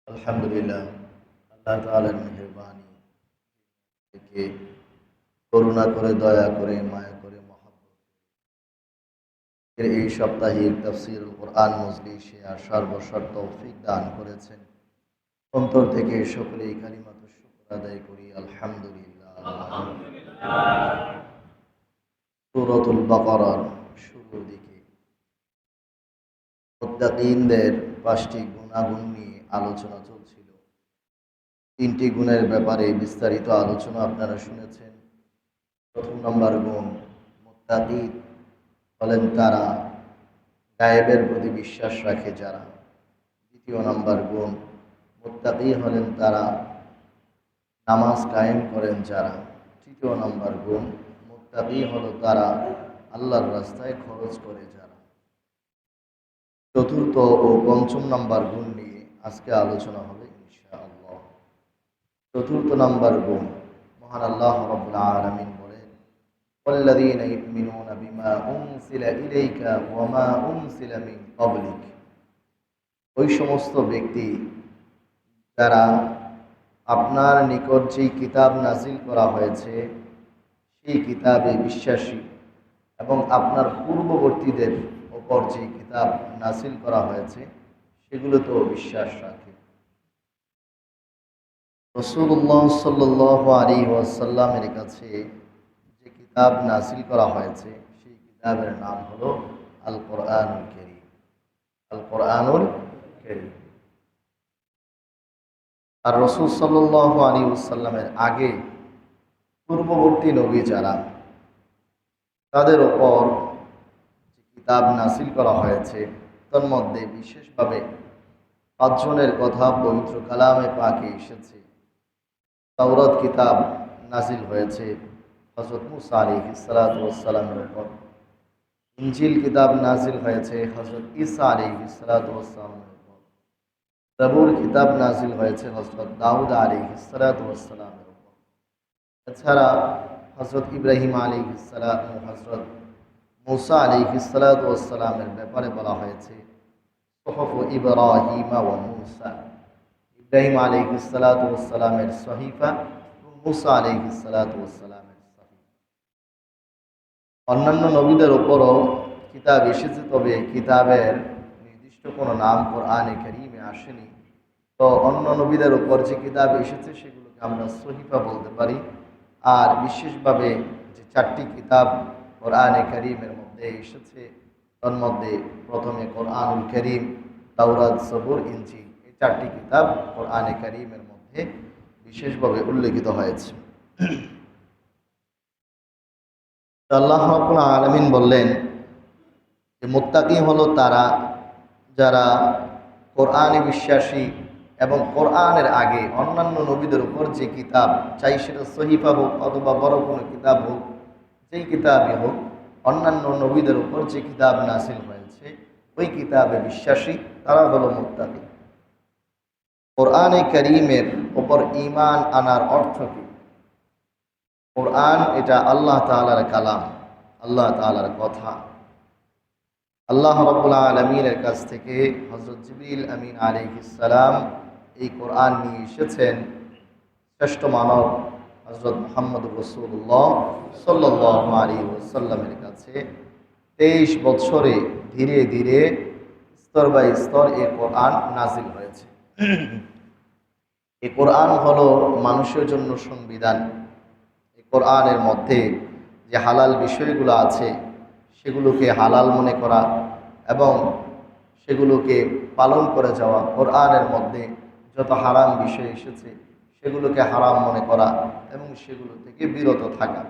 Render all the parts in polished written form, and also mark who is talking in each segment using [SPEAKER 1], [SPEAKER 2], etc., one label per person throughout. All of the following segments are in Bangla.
[SPEAKER 1] আলহামদুলিল্লাহ, আল্লাহ তাআলার মেহেরবানি থেকে করুণা করে, দয়া করে, মায়া করে, মহব্বত করে এই সাপ্তাহিক তাফসীরুল কোরআন মজলিসে আসার বসার তৌফিক দান করেছেন। অন্তর থেকে সকলেই কালিমাতুশ শুকর আদায় করি আলহামদুলিল্লাহ। সূরাতুল বাকারার শুরুর দিকে মুত্তাকিনদের ৫টি গুণাগুণ নিয়ে আলোচনা চলছিল। ৩টি গুণের ব্যাপারে বিস্তারিত আলোচনা আপনারা শুনেছেন। প্রথম নম্বর গুণ, মুত্তাকি হলেন তারা গায়েবের প্রতি বিশ্বাস রাখে যারা। দ্বিতীয় নম্বর গুণ, মুত্তাকি হলেন তারা নামাজ কায়েম করেন যারা। তৃতীয় নম্বর গুণ, মুত্তাকি হলো তারা আল্লাহর রাস্তায় খরচ করে যারা। চতুর্থ ও পঞ্চম নম্বর গুণ নিয়ে আজকে আলোচনা হবে ইনশাআল্লাহ। চতুর্থ নম্বর গুণ, মহান আল্লাহ রাব্বুল আলামিন বলেন, ওয়াল্লাযীনা ইউমিনুনা বিমা উনজিলা ইলাইকা ওয়া মা উনজিলা মিন ক্বাবলিক। ওই সমস্ত ব্যক্তি যারা আপনার নিকট যেই কিতাব নাজিল করা হয়েছে সেই কিতাবে বিশ্বাসী এবং আপনার পূর্ববর্তীদের ওপর যে কিতাব নাজিল করা হয়েছে সেগুলোতেও বিশ্বাস রাখে। রাসূলুল্লাহ সাল্লাল্লাহু আলাইহি ওয়াসাল্লামের কাছে যে কিতাব নাজিল করা হয়েছে সেই কিতাবের নাম হলো আল কোরআনুল কারীম। আল কোরআনুল কারীম। আর রাসূল সাল্লাল্লাহু আলাইহি ওয়াসাল্লামের আগে পূর্ববর্তী নবী যারা, তাদের ওপর যে কিতাব নাজিল করা হয়েছে তার মধ্যে বিশেষভাবে ৫ জনের কথা পবিত্র কালামে পাকে এসেছে। তাওরাত কিতাব নাজিল হয়েছে হযরত মূসা আলাইহিস সালাতু ওয়াস সালামের উপর। ইনজিল কিতাব নাজিল হয়েছে হযরত ঈসা আলাইহিস সালাতু ওয়াস সালামের উপর। জবুর কিতাব নাজিল হয়েছে হযরত দাউদ আলাইহিস সালাতু ওয়াস সালামের উপর। এছাড়া হযরত ইব্রাহিম আলাইহিস সালাম ও হযরত মূসা আলাইহিস সালাতু ওয়াস সালামের ব্যাপারে বলা হয়েছে সুহুফ ইব্রাহিম ওয়া মূসা। ইব্রাহিম আলাইহিস সালাতু ওয়াস সালামের সহিফা এবং মূসা আলাইহিস সালাতু ওয়াস সালামের সহিফা। অন্যান্য নবীদের উপরও কিতাব এসেছে, তবে কিতাবের নির্দিষ্ট কোনো নাম কোরআনে কারীমে আসেনি। তো অন্য নবীদের উপর যে কিতাব এসেছে সেগুলোকে আমরা সহিফা বলতে পারি। আর বিশেষভাবে যে 4টি কিতাব কোরআনে কারীমের মধ্যে এসেছে তার মধ্যে প্রথমে কোরআনুল কারীম, তাওরাত, জবুর, ইনজিল, এই 4টি কিতাব কোরআনে কারীমের মধ্যে বিশেষভাবে উল্লেখিত হয়েছে। আল্লাহ রাব্বুল আলামিন বললেন যে মুত্তাকি হলো তারা যারা কোরআনে বিশ্বাসী এবং কোরআনের আগে অন্যান্য নবীদের উপর যে কিতাব, চাই সেটা সহিফা হোক অথবা বড় কোনো কিতাব হোক, যেই কিতাবই হোক, অন্যান্য নবীদের উপর যে কিতাব নাজিল হয়েছে ওই কিতাবে বিশ্বাসী তারা হলো মুত্তাকি। কোরআনে কারীমের উপর ঈমান আনার অর্থ কি? কোরআন এটা আল্লাহ তাআলার কালাম, আল্লাহ তাআলার কথা। আল্লাহ রাব্বুল আলামিনের কাছ থেকে হযরত জিবরিল আমিন আলাইহিস সালাম এই কোরআন নিয়ে এসেছেন শ্রেষ্ঠ মানব হযরত মুহাম্মদুর রাসূলুল্লাহ সাল্লাল্লাহু আলাইহি ওয়াসাল্লামের কাছে। 23 বছরে ধীরে ধীরে স্তর বাই স্তর এই কোরআন নাজিল হয়েছে। এই কোরআন হলো মানুষের জন্য সংবিধান। এই কোরআনের মধ্যে যে হালাল বিষয়গুলো আছে সেগুলোকে হালাল মনে করা এবং সেগুলোকে পালন করে যাওয়া, কোরআনের মধ্যে যত হারাম বিষয় এসেছে সেগুলোকে হারাম মনে করা এবং সেগুলো থেকে বিরত থাকা,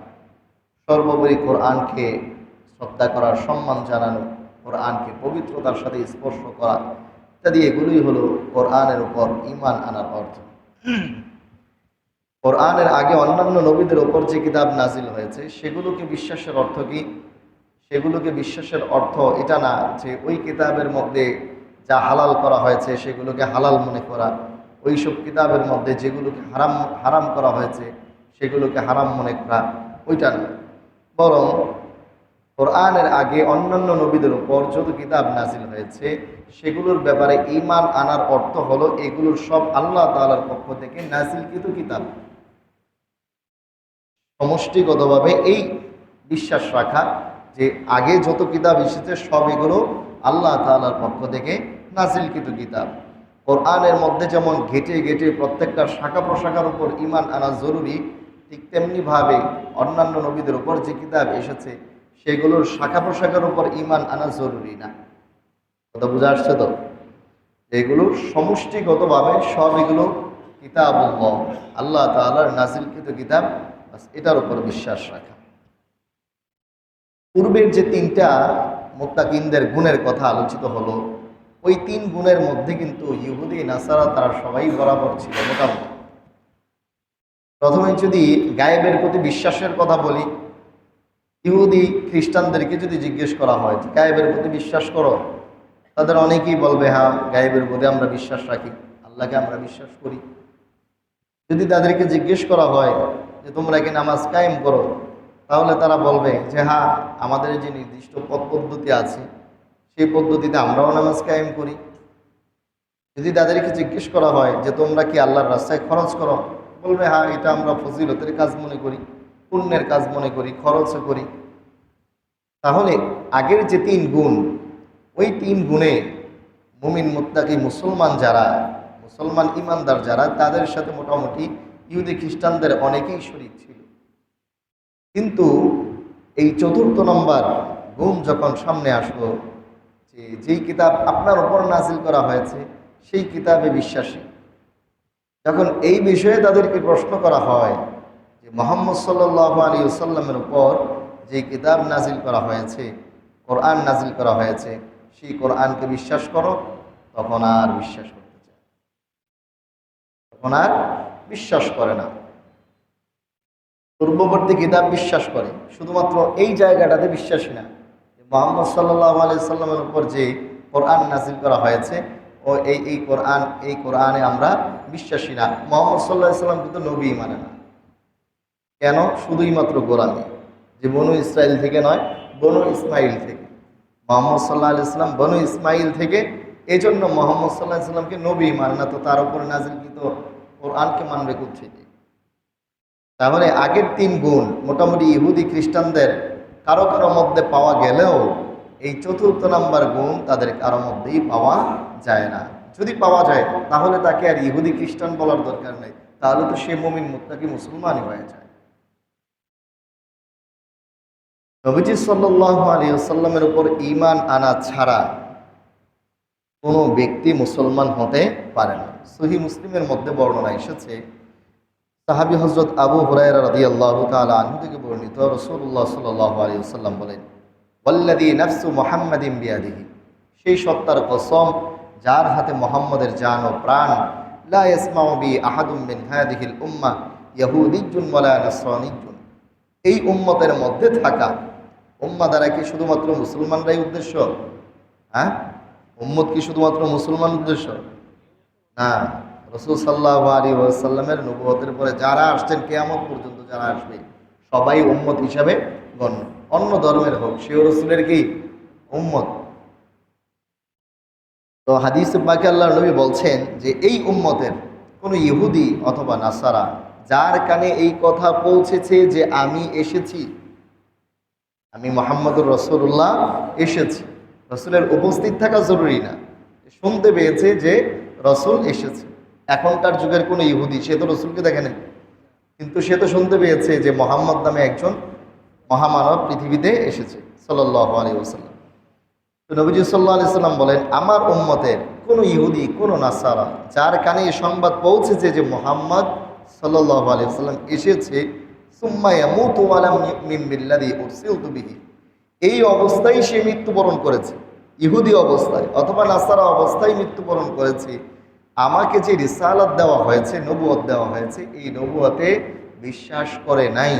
[SPEAKER 1] সর্বোপরি কোরআনকে শ্রদ্ধা করার, সম্মান জানানো, কোরআনকে পবিত্রতার সাথে স্পর্শ করা ইত্যাদি, এগুলোই হলো কোরআনের উপর ঈমান আনার অর্থ। কোরআনের আগে অন্যান্য নবীদের ওপর যে কিতাব নাজিল হয়েছে সেগুলোকে বিশ্বাসের অর্থ কি? সেগুলোকে বিশ্বাসের অর্থ এটা না যে ওই কিতাবের মধ্যে যা হালাল করা হয়েছে সেগুলোকে হালাল মনে করা, ওই সব কিতাবের মধ্যে যেগুলোকে হারাম করা হয়েছে সেগুলোকে হারাম মনে করা, ওইটা না। বরং কোরআনের আগে অন্যান্য নবীদের উপর যত কিতাব নাজিল হয়েছে সেগুলোর ব্যাপারে ঈমান আনার অর্থ হলো এগুলোর সব আল্লাহ তাআলার পক্ষ থেকে নাজিলকৃত কিতাব। সমষ্টিগতভাবে এই বিশ্বাস রাখা যে আগে যত কিতাব এসেছে সব এগুলো আল্লাহ তাআলার পক্ষ থেকে নাজিলকৃত কিতাব। কোরআনের মধ্যে যেমন ঘেটে ঘেটে প্রত্যেকটা শাখা প্রশাখার উপর ঈমান আনা জরুরি, ঠিক তেমনিভাবে অন্যান্য নবীদের উপর যে কিতাব এসেছে সেগুলোর শাখা প্রশাখার উপর ঈমান আনা জরুরি না। কথা বোঝা আসছে তো? এগুলো সমষ্টিগতভাবে সব এগুলো কিতাবুল্লাহ, আল্লাহ তাআলার নাজিলকৃত কিতাব, এটার উপর বিশ্বাস রাখা। পূর্বের যে তিনটা মুত্তাকিনদের গুণের কথা আলোচিত হলো, ওই তিন গুণের মধ্যে কিন্তু ইহুদি নাসারা তারা সবাই বরাবর ছিল মোটামুটি। প্রথমে যদি গায়েবের প্রতি বিশ্বাসের কথা বলি, ইহুদি খ্রিস্টানদেরকে যদি জিজ্ঞেস করা হয় যে গায়েবের প্রতি বিশ্বাস করো, তাদের অনেকেই বলবে হ্যাঁ গায়েবের প্রতি আমরা বিশ্বাস রাখি, আল্লাহকে আমরা বিশ্বাস করি। যদি তাদেরকে জিজ্ঞেস করা হয় যে তোমরা কি নামাজ কায়েম করো, তাহলে তারা বলবে যে হ্যাঁ আমাদের যে নির্দিষ্ট পথ পদ্ধতি আছে সেই পদ্ধতিতে আমরাও নামাজ কায়েম করি। যদি তাদেরকে জিজ্ঞেস করা হয় যে তোমরা কি আল্লাহর রাস্তায় খরচ করো, বলবে হ্যাঁ এটা আমরা ফজিলতের কাজ মনে করি, পুণ্যের কাজ মনে করি, খরচও করি। তাহলে আগের যে তিন গুণ, ওই তিন গুণে মুমিন মুত্তাকি মুসলমান যারা, মুসলমান ইমানদার যারা, তাদের সাথে মোটামুটি ইহুদি খ্রিস্টানদের অনেকেই শরীক ছিল। কিন্তু এই চতুর্থ নম্বর গুণ যখন সামনে আসলো, যে যেই কিতাব আপনার উপর নাজিল করা হয়েছে সেই কিতাবে বিশ্বাসী, যখন এই বিষয়ে তাদেরকে প্রশ্ন করা হয় যে মুহাম্মদ সাল্লাল্লাহু আলাইহি ওয়াসাল্লামের উপর যে কিতাব নাজিল করা হয়েছে, কোরআন নাজিল করা হয়েছে, সেই কোরআনকে বিশ্বাস করো, তখন আর বিশ্বাস করতে চায়, তখন আর বিশ্বাস করে না। পূর্ববর্তী কিতাব বিশ্বাস করে, শুধুমাত্র এই জায়গাটাতে বিশ্বাসী না। মুহাম্মদ সাল্লাল্লাহু আলাইহি সাল্লামের উপর যে কোরআন নাজিল করা হয়েছে ও এই কোরআনে আমরা বিশ্বাসী না। মুহাম্মদ সাল্লাল্লাহু আলাইহি সাল্লাম কিন্তু নবী মানে না। কেন? শুধুই মাত্র গোলামি, যে বনু ইসরাইল থেকে নয়, বনু ইসমাইল থেকে। মুহাম্মদ সাল্লাল্লাহু আলাইহি সাল্লাম বনু ইসমাইল থেকে, এই জন্য মুহাম্মদ সাল্লাল্লাহু আলাইহি সাল্লামকে নবী মানে না, তো তার উপরে নাজিলকৃত কোরআনকে মানবে কোত্থেকে? তাহলে আগের তিন গুণ মোটামুটি ইহুদি খ্রিস্টানদের কারো কারো মধ্যে পাওয়া গেলেও এই চতুর্থ নাম্বার গুণ তাদের কারো মধ্যেই পাওয়া যায় না। যদি পাওয়া যায় তাহলে তাকে আর ইহুদি খ্রিস্টান বলার দরকার নেই, তাহলে তো সে মুমিন মুত্তাকি মুসলমানই হয়ে যায়। নবীজি সাল্লাল্লাহু আলাইহি ওয়াসাল্লামের উপর ঈমান আনা ছাড়া কোনো ব্যক্তি মুসলমান হতে পারে না। সহিহ মুসলিমের মধ্যে বর্ণনা এসেছে, সাহাবী হযরত আবু হুরায়রা রাদিয়াল্লাহু তাআলা আনহু থেকে বর্ণিত, রাসূলুল্লাহ সাল্লাল্লাহু আলাইহি ওয়াসাল্লাম বলেন, ওয়াল্লাযী নাফসু মুহাম্মাদিন বিয়াদিহি, সেই সত্তার কসম যার হাতে মুহাম্মদের জান ও প্রাণ, লা ইয়াসমাউ বি আহাদুম মিন হাযিহিল উম্মাহ ইয়াহুদিয়্যুন ওয়ালা নাসরানিয়্যুন, এই উম্মতের মধ্যে থাকা, উম্মাহ দ্বারা কি শুধুমাত্র মুসলমানরাই উদ্দেশ্য? হ্যাঁ, উম্মত কি শুধুমাত্র মুসলমান উদ্দেশ্য? না, রাসূল সাল্লাল্লাহু আলাইহি ওয়াসাল্লামের নবুয়তের পরে যারা আসছেন কিয়ামত পর্যন্ত যারা আসবে সবাই উম্মত হিসাবে গণ্য, অন্য ধর্মের হোক, সেও রাসূলের কি উম্মত। তো হাদিসে পাকে আল্লাহর নবী বলছেন যে এই উম্মতের কোনো ইহুদি অথবা নাসারা যার কানে এই কথা পৌঁছেছে যে আমি এসেছি, আমি মুহাম্মদুর রাসূলুল্লাহ এসেছি, রাসূলের উপস্থিত থাকা জরুরি না, শুনতে পেয়েছে যে রাসূল এসেছে। এখনকার যুগের কোনো ইহুদি, সে তো রাসূলকে দেখে নাই, কিন্তু সে তো শুনতে পেয়েছে যে মুহাম্মদ নামে একজন মহামানব পৃথিবীতে এসেছে সাল্লাল্লাহু আলাইহি ওয়াসাল্লাম। তো নবীজি সাল্লাল্লাহু আলাইহি ওয়াসাল্লাম বলেন, আমার উম্মতের কোনো ইহুদি কোনো নাসারা যার কানে এই সংবাদ পৌঁছেছে যে মুহাম্মদ সাল্লাল্লাহু আলাইহি ওয়াসাল্লাম এসেছে, সুম্মা ইয়ামুতু ওয়া লাম ইউমিন বিল্লাযী উরসিলতু বিহি, এই অবস্থায় সে মৃত্যুবরণ করেছে, ইহুদি অবস্থায় অথবা নাসারা অবস্থায় মৃত্যুবরণ করেছে, আমাকে যে রিসালাত দেওয়া হয়েছে, নবুয়ত দেওয়া হয়েছে, এই নবুয়তে বিশ্বাস করে নাই,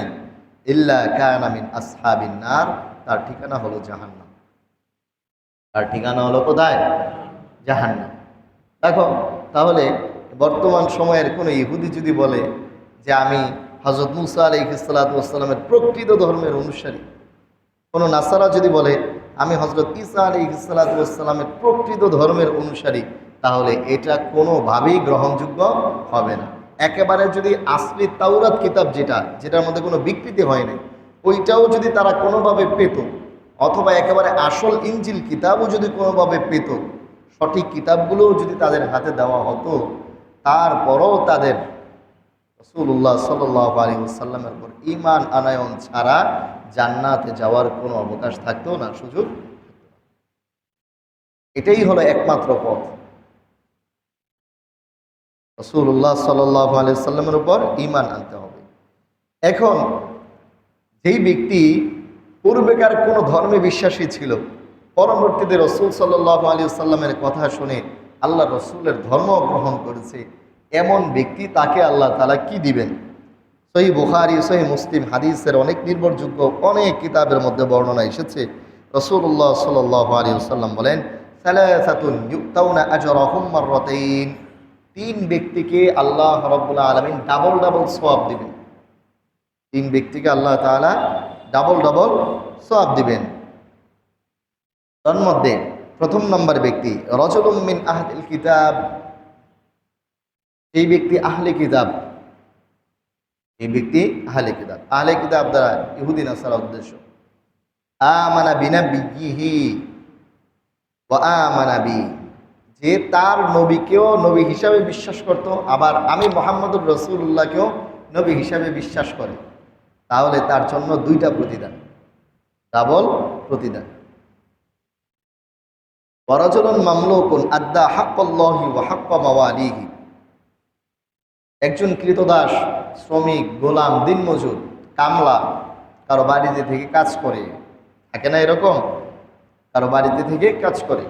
[SPEAKER 1] ইল্লা কানা মিন আসহাবিন নার, তার ঠিকানা হলো জাহান্নাম। তার ঠিকানা হলো কোথায়? জাহান্নাম। দেখো তাহলে বর্তমান সময়ের কোনো ইহুদি যদি বলে যে আমি হযরত মুসা আলাইহিস সালাতু ওয়াস সালামের প্রকৃত ধর্মের অনুসারী, কোনো নাসারা যদি বলে আমি হজরত ঈসা আলাইহিসসালামের প্রকৃত ধর্মের অনুসারী, তাহলে এটা কোনোভাবেই গ্রহণযোগ্য হবে না। একেবারে যদি আসলি তাওরাত কিতাব যেটার মধ্যে কোনো বিকৃতি হয় নাই, ওইটাও যদি তারা কোনোভাবে পেত, অথবা একেবারে আসল ইনজিল কিতাবও যদি কোনোভাবে পেত, সঠিক কিতাবগুলোও যদি তাদের হাতে দেওয়া হতো, তারপরও তাদের রাসূলুল্লাহ সাল্লাল্লাহু আলাইহি ওয়াসাল্লামের উপর ঈমান আনায়ন ছাড়া জান্নাতে যাওয়ার কোনো অবকাশ থাকতো না, সুযোগ। এটাই হলো একমাত্র পথ, রাসূলুল্লাহ সাল্লাল্লাহু আলাইহি ওয়াসাল্লামের উপর ঈমান আনতে হবে। এখন যেই ব্যক্তি পূর্বেকার কোনো ধর্মে বিশ্বাসী ছিল, পরবর্তীতে রাসূল সাল্লাল্লাহু আলাইহি ওয়াসাল্লামের কথা শুনে আল্লাহ রসুলের ধর্ম গ্রহণ করেছে, এমন ব্যক্তি তাকে আল্লাহ তাআলা কি দিবেন? সহিহ বুখারী, সহিহ মুসলিম হাদিসের অনেক নির্ভরযোগ্য অনেক কিতাবের মধ্যে বর্ণনা এসেছে। রাসূলুল্লাহ সাল্লাল্লাহু আলাইহি ওয়াসাল্লাম বলেন, সালাসাতুন ইউতাউনা আজরাহুম মাররাতাইন, তিন ব্যক্তিকে আল্লাহ রাব্বুল আলামিন ডাবল ডাবল সওয়াব দিবেন। তিন ব্যক্তিকে আল্লাহ তাআলা ডাবল ডাবল সওয়াব দিবেন। তার মধ্যে প্রথম নম্বর ব্যক্তি রাজুলুম মিন আহলিল কিতাব, এই ব্যক্তি আহলে কিতাব, এই ব্যক্তি আহলে কিতাব। আহলে কিতাব দ্বারা ইহুদি নাসারা উদ্দেশ্য। আমানা বিনাবিয়িহি ওয়া আমানা বি, যে তার নবীকেও নবী হিসাবে বিশ্বাস করত, আবার আমি মুহাম্মদুর রাসূলুল্লাহকেও নবী হিসাবে বিশ্বাস করে, তাহলে তার জন্য দুইটা প্রতিদান, ডাবল প্রতিদান। ওয়া রাজুলুন মামলুকুন আদ্দা হাক্কাল্লাহি ওয়া হাক্কা মাওয়ালিহি, একজন কৃতদাস, শ্রমিক, গোলাম, দিনমজুর, কামলা, কারো বাড়িতে থেকে কাজ করে, থাকে না এরকম, কারো বাড়িতে থেকে কাজ করে,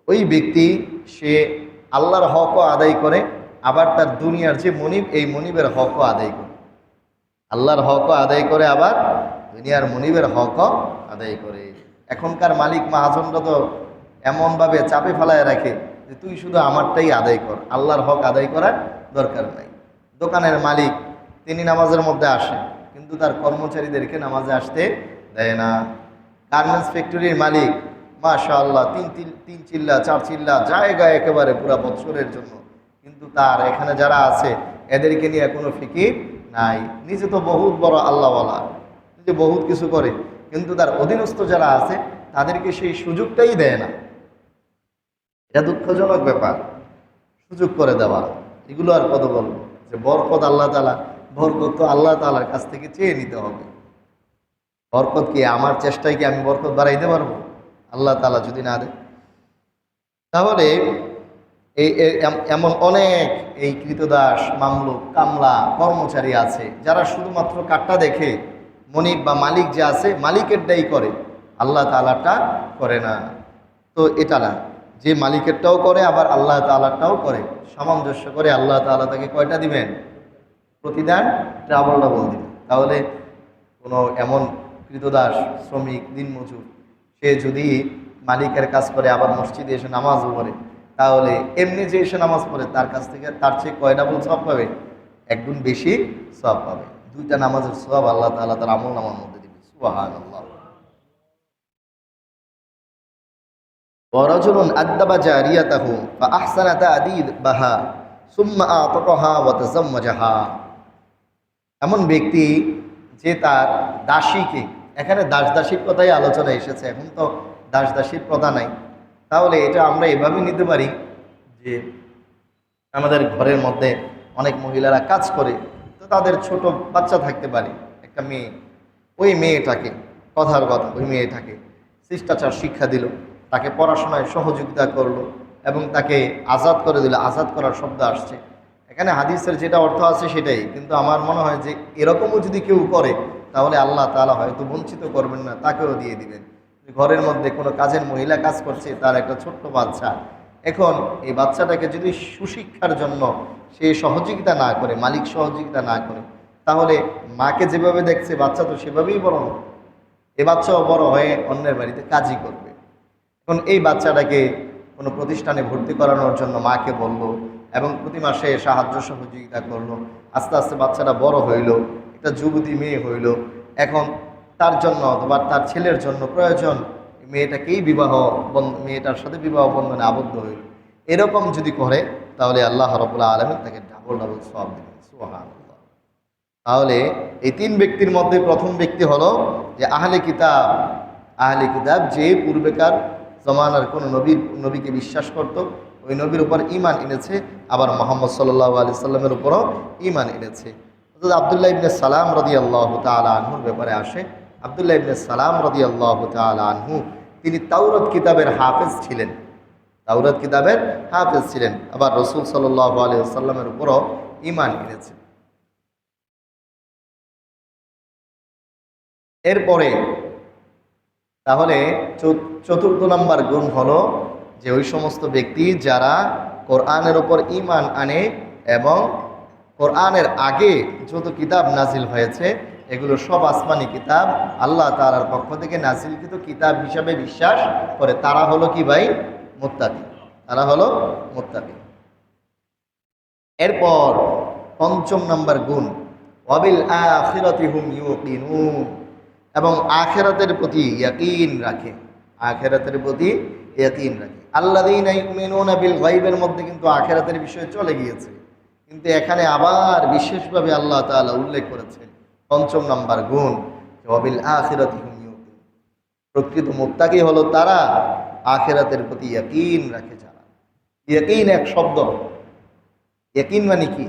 [SPEAKER 1] ওই ব্যক্তি সে আল্লাহর হকও আদায় করে, আবার তার দুনিয়ার যে মনিব, এই মনিবের হকও আদায় করে। আল্লাহর হকও আদায় করে, আবার দুনিয়ার মনিবের হকও আদায় করে। এখনকার মালিক মাহাজনরা তো এমনভাবে চাপে ফেলায় রাখে যে তুই শুধু আমারটাই আদায় কর, আল্লাহর হক আদায় করার দরকার নাই। দোকানের মালিক তিনি নামাজের মধ্যে আসে, কিন্তু তার কর্মচারীদেরকে নামাজে আসতে দেয় না। গার্মেন্টস ফ্যাক্টরির মালিক মাশাআল্লাহ তিন চিল্লা চার চিল্লা জায়গা একেবারে পুরা বছরের জন্য, কিন্তু তার এখানে যারা আছে এদেরকে নিয়ে কোনো ফিকির নাই। নিজে তো বহুত বড় আল্লাহওয়ালা, নিজে বহুত কিছু করে, কিন্তু তার অধীনস্থ যারা আছে তাদেরকে সেই সুযোগটাই দেয় না। এটা দুঃখজনক ব্যাপার, সুযোগ করে দেওয়া। এগুলো আর কত বলবো যে বরকত আল্লাহ তাআলা, বরকত তো আল্লাহ তাআলার কাছ থেকে চেয়ে নিতে হবে। বরকত কি আমার চেষ্টায় কি আমি বরকত বাড়াইতে পারবো? আল্লাহ তাআলা যদি না দেয়। তাহলে এমন অনেক এই কৃতদাস, মামলুক, কামলা, কর্মচারী আছে যারা শুধুমাত্র কাটটা দেখে, মনিব বা মালিক যে আছে মালিকেরটাই করে, আল্লাহ তাআলাটা করে না। তো এটা না, যে মালিকেরটাও করে আবার আল্লাহ তাআলারটাও করে, সামঞ্জস্য করে আল্লাহ তাআলা তাকে কয়টা দিবেন? প্রতিদান ডাবল ডাবল দিবেন। তাহলে কোনো এমন কৃতদাস, শ্রমিক, দিনমজুর, সে যদি মালিকের কাজ করে আবার মসজিদে এসে নামাজও পড়ে, তাহলে এমনি যে এসে নামাজ পড়ে তার কাছ থেকে তার চেয়ে কয় ডাবল সওয়াব পাবে? একগুণ বেশি সওয়াব পাবে। দুইটা নামাজের সওয়াব আল্লাহ তাআলা তার আমলনামার মধ্যে দিবে। সুবহানাল্লাহ। ওয়ারাজুলুন আদ্দাবা জারিয়াতাহু ফা আহসানা তা'দীবাহা সুম্মা আতাকাহা ওয়া তাযাম্মাজাহা, এমন ব্যক্তি যে তার দাসীকে, এখানে দাস দাসীর কথাই আলোচনা এসেছে, এখন তো দাস দাসীর প্রথা নাই। তাহলে এটা আমরা এভাবে নিতে পারি যে আমাদের ঘরের মধ্যে অনেক মহিলারা কাজ করে, তো তাদের ছোট বাচ্চা থাকতে পারে, একটা মেয়ে, ওই মেয়েটাকে, কথার কথা, ওই মেয়েটাকে শিষ্টাচার শিক্ষা দিল, তাকে পড়াশোনায় সহযোগিতা করলো এবং তাকে আজাদ করে দিল। আজাদ করার শব্দ আসছে এখানে, হাদিসের যেটা অর্থ আছে সেটাই, কিন্তু আমার মনে হয় যে এরকমও যদি কেউ করে তাহলে আল্লাহ তাআলা হয়তো বঞ্চিত করবেন না, তাকেও দিয়ে দিবেন। ঘরের মধ্যে কোনো কাজের মহিলা কাজ করছে, তার একটা ছোট্ট বাচ্চা, এখন এই বাচ্চাটাকে যদি সুশিক্ষার জন্য সে সহযোগিতা না করে, মালিক সহযোগিতা না করে, তাহলে মাকে যেভাবে দেখছে বাচ্চা তো সেভাবেই বড় হবে, এ বাচ্চাও বড় হয়ে অন্যের বাড়িতে কাজই করবে। এখন এই বাচ্চাটাকে কোনো প্রতিষ্ঠানে ভর্তি করানোর জন্য মাকে বলল এবং প্রতি মাসে সাহায্য সহযোগিতা করলো। আস্তে আস্তে বাচ্চাটা বড় হইল, একটা যুবতী মেয়ে হইল। এখন তার জন্য অথবা তার ছেলের জন্য প্রয়োজন মেয়েটাকেই মেয়েটার সাথে বিবাহ বন্ধনে আবদ্ধ হইল, এরকম যদি করে তাহলে আল্লাহ রাব্বুল আলামিন তাকে ডাবল ডাবল সওয়াব দিবেন। সুবহানাল্লাহ। তাহলে এই তিন ব্যক্তির মধ্যে প্রথম ব্যক্তি হলো যে আহলে কিতাব। আহলে কিতাব যে পূর্বেকার জমানার কোন নবীকে বিশ্বাস করত, ওই নবীর উপর ঈমান এনেছে, আবার মুহাম্মদ সাল্লাল্লাহু আলাইহি সাল্লামের উপরও ঈমান এনেছে। অর্থাৎ আব্দুল্লাহ ইবনে সালাম রাদিয়াল্লাহু তাআলা আনহুর ব্যাপারে আসে। আব্দুল্লাহ ইবনে সালাম রাদিয়াল্লাহু তাআলা আনহু তিনি তাওরাত কিতাবের হাফেজ ছিলেন। তাওরাত কিতাবের হাফেজ ছিলেন, আবার রাসূল সাল্লাল্লাহু আলাইহি ওয়াসাল্লামের উপরও ঈমান এনেছে। এরপরে তাহলে চতুর্থ নম্বর গুণ হলো যে ওই সমস্ত ব্যক্তি যারা কোরআনের উপর ঈমান আনে এবং কোরআনের আগে যত কিতাব নাজিল হয়েছে এগুলো সব আসমানি কিতাব, আল্লাহ তাআলার পক্ষ থেকে নাজিলকৃত কিতাব হিসাবে বিশ্বাস করে, তারা হলো কি ভাই? মুত্তাকি। তারা হলো মুত্তাকি। এরপর পঞ্চম নম্বর গুণ, ওয়াবিল আখিরাতি হুম ইউকিনুন, এবং আখিরাতের প্রতি ইয়াকিন রাখে। আখিরাতের প্রতি ইয়াকিন রাখে। আল্লাযীনা ইউমিনুনা বিল গায়বের মধ্যে কিন্তু আখিরাতের বিষয় চলে গিয়েছে, কিন্তু এখানে আবার বিশেষভাবে আল্লাহ তাআলা উল্লেখ করেছেন পঞ্চম নম্বর গুণ, ওয়াবিল আখিরাতি হুম ইউকিনুন। প্রকৃত মুত্তাকি হলো তারা আখিরাতের প্রতি ইয়াকিন রাখে যারা। ইয়াকিন এক শব্দ। ইয়াকিন মানে কি?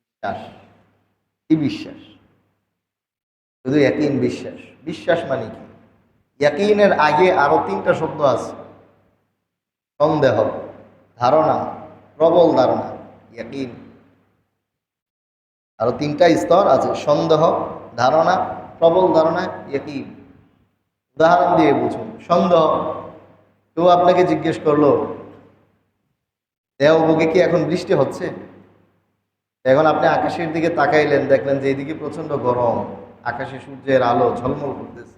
[SPEAKER 1] বিশ্বাস। কি বিশ্বাস? শুধু ইয়াকিন বিশ্বাস। বিশ্বাস মানে কি? ইয়াকিনের আগে আরো তিনটা শব্দ আছে: সন্দেহ, ধারণা, প্রবল ধারণা। ইয়াকিন আরো তিনটা স্তর আছে: সন্দেহ, ধারণা, প্রবল ধারণা, ইয়াকিন। উদাহরণ দিয়ে বুঝুন। সন্দেহ, কেউ আপনাকে জিজ্ঞেস করলো দেওবগে কি এখন বৃষ্টি হচ্ছে? এখন আপনি আকাশের দিকে তাকাইলেন, দেখলেন যে এইদিকে প্রচন্ড গরম, আকাশে সূর্যের আলো ঝলমল করতেছে।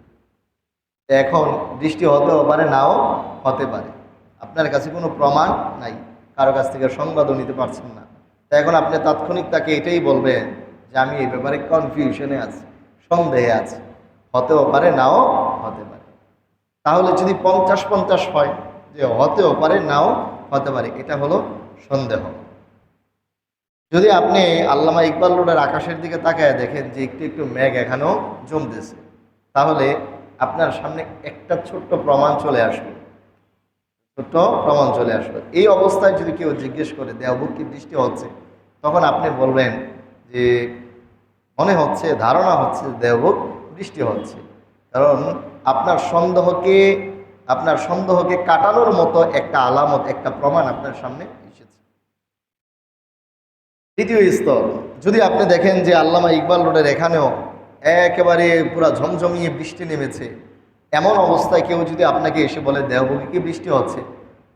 [SPEAKER 1] এখন বৃষ্টি হতেও পারে, নাও হতে পারে। আপনার কাছে কোনো প্রমাণ নাই, কারো কাছ থেকে সংবাদও নিতে পারছেন না। তো এখন আপনি তাৎক্ষণিক তাকে এটাই বলবেন যে আমি এই ব্যাপারে কনফিউশনে আছি, সন্দেহে আছি, হতেও পারে, নাও হতে পারে। তাহলে যদি 50-50 হয়, যে হতেও পারে, নাও হতে পারে, এটা হলো সন্দেহ। যদি আপনি আল্লামা ইকবাল রোডের আকাশের দিকে তাকায় দেখেন যে একটু একটু মেঘ এখানেও জমতেছে, তাহলে আপনার সামনে একটা ছোট্ট প্রমাণ চলে আসবে। ছোট্ট প্রমাণ চলে আসবে। এই অবস্থায় যদি কেউ জিজ্ঞেস করে দেওবগ কি বৃষ্টি হচ্ছে, তখন আপনি বলবেন যে মনে হচ্ছে, ধারণা হচ্ছে দেওবগ বৃষ্টি হচ্ছে। কারণ আপনার সন্দেহকে কাটানোর মতো একটা আলামত, একটা প্রমাণ আপনার সামনে এসেছে। দ্বিতীয় স্তর, যদি আপনি দেখেন যে আল্লামা ইকবাল রোডের এখানেও একেবারে পুরা ঝমঝমিয়ে বৃষ্টি নেমেছে, এমন অবস্থায় কেউ যদি আপনাকে এসে বলে দেওবগে কি বৃষ্টি হচ্ছে,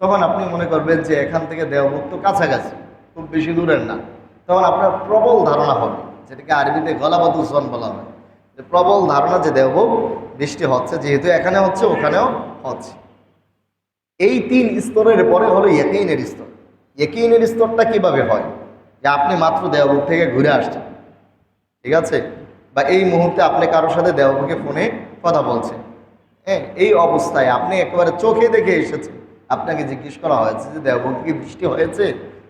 [SPEAKER 1] তখন আপনি মনে করবেন যে এখান থেকে দেওবগ তো কাছাকাছি, খুব বেশি দূরের না। তখন আপনার প্রবল ধারণা হবে, যেটাকে আরবিতে গলাবাতুজন বলা হয়, যে প্রবল ধারণা যে দেওবগ বৃষ্টি হচ্ছে, যেহেতু এখানে হচ্ছে ওখানেও হচ্ছে। এই তিন স্তরের পরে হলো ইয়াকিনের স্তর। ইয়াকিনের স্তরটা কিভাবে হয়? যে আপনি মাত্র দেওবগ থেকে ঘুরে আসছেন, ঠিক আছে, বা এই মুহূর্তে আপনি কারোর সাথে দেওবগে ফোনে কথা বলছেন, হ্যাঁ, এই অবস্থায় আপনি একেবারে চোখে দেখে এসেছেন, আপনাকে জিজ্ঞেস করা হয়েছে যে দেওবগে কি বৃষ্টি হয়েছে,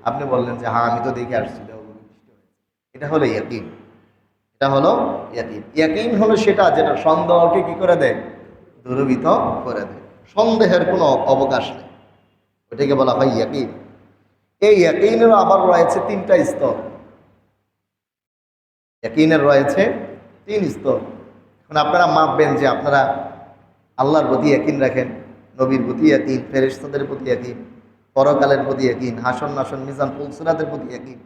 [SPEAKER 1] আপনি বললেন যে হ্যাঁ আমি তো দেখে আসছি দেওবগে বৃষ্টি হয়েছে। এটা হলো ইয়াকিন। এটা হলো ইয়াকিন। ইয়াকিন হলো সেটা যেটা সন্দেহকে কি করে দেয়? দূরীভূত করে দেয়। সন্দেহের কোনো অবকাশ নেই, ওটাকে বলা হয় ইয়াকিন। এই ইয়াকিনেরও আবার রয়েছে তিনটা স্তর। ইয়াকিনের রয়েছে তিন স্তর। এখন আপনারা মাপবেন যে আপনারা আল্লাহর প্রতি ইয়াকিন রাখেন, নবীর প্রতি ইয়াকিন, ফেরেশতাদের প্রতি ইয়াকিন, পরকালের প্রতি ইয়াকিন, হাসর নাসর মিজান পুলসিরাতের প্রতি ইয়াকিন।